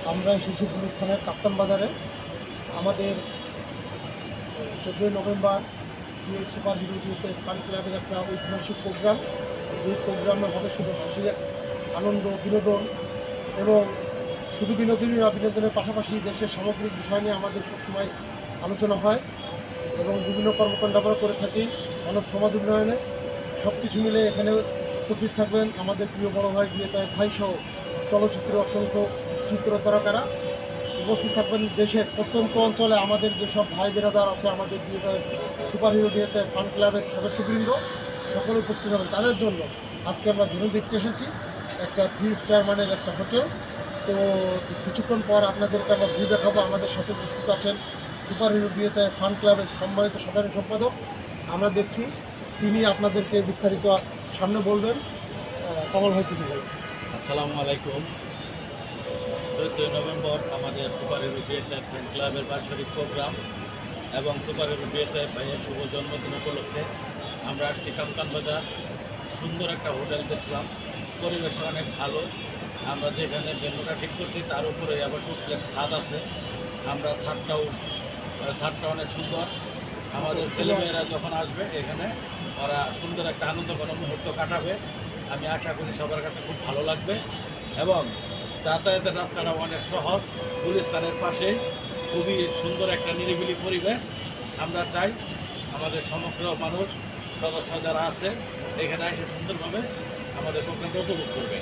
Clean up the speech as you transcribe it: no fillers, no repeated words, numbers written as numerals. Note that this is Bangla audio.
আমরা এসেছি গুলিস্তানের কাপ্তান বাজারে। আমাদের 14ই নভেম্বর সুপার হিরো ডিতে ফান ক্লাবের একটা ঐতিহাসিক প্রোগ্রাম। এই প্রোগ্রামে হবে শুধু হাসি, আনন্দ, বিনোদন এবং শুধু বিনোদনই না, বিনোদনের পাশাপাশি দেশের সামগ্রিক বিষয় নিয়ে আমাদের সবসময় আলোচনা হয় এবং বিভিন্ন কর্মকাণ্ড আমরা করে থাকি মানব সমাজ উন্নয়নে। সব কিছু মিলে এখানে উপস্থিত থাকবেন আমাদের প্রিয় বড় ভাই বিয়েতায় ভাইসহ চলচ্চিত্রের অসংখ্য চিত্র তারকারা উপস্থিত থাকবেন। দেশের প্রত্যন্ত অঞ্চলে আমাদের যেসব ভাই বেরাদার আছে, আমাদের বিয়েতায় সুপার হিরো বিয়েতায় ফান ক্লাবের সদস্যবৃন্দ সকলে উপস্থিত হবেন। তাদের জন্য আজকে আমরা ভেন্যু দেখতে এসেছি, একটা 3 স্টার মানের একটা হোটেল। তো কিছুক্ষণ পর আপনাদেরকে আমরা ভিউ দেখাবো। আমাদের সাথে উপস্থিত আছেন সুপার হিরো বিয়েতায় ফান ক্লাবের সম্মানিত সাধারণ সম্পাদক। আমরা দেখছি তিনি আপনাদেরকে বিস্তারিত সামনে বলবেন। কমল ভাই কিছু বলবেন। আসসালামু আলাইকুম। 14ই নভেম্বর আমাদের সুপার হিরো বিয়েতায় ফ্যান ক্লাবের বার্ষিক প্রোগ্রাম এবং সুপার হিরো বিয়েতায় ভাইয়ের শুভ জন্মদিন উপলক্ষে আমরা আসছি কাপ্তান বাজার। সুন্দর একটা হোটেল দেখলাম, পরিবেশটা অনেক ভালো। আমরা যেখানে ভেন্যুটা ঠিক করছি তার উপরে আবার ডুপ্লেক্স ছাদ আছে। আমরা ছাদটা অনেক সুন্দর। আমাদের ছেলেমেয়েরা যখন আসবে এখানে ওরা সুন্দর একটা আনন্দঘন মুহূর্ত কাটাবে। আমি আশা করি সবার কাছে খুব ভালো লাগবে এবং যাতায়াতের রাস্তাটা অনেক সহজ। গুলিস্তানের পাশে খুবই সুন্দর একটা নিরিবিলি পরিবেশ। আমরা চাই আমাদের সমগ্র মানুষ, সদস্য যারা আছে এখানে এসে সুন্দরভাবে আমাদের প্রোগ্রামটা উপভোগ করবে।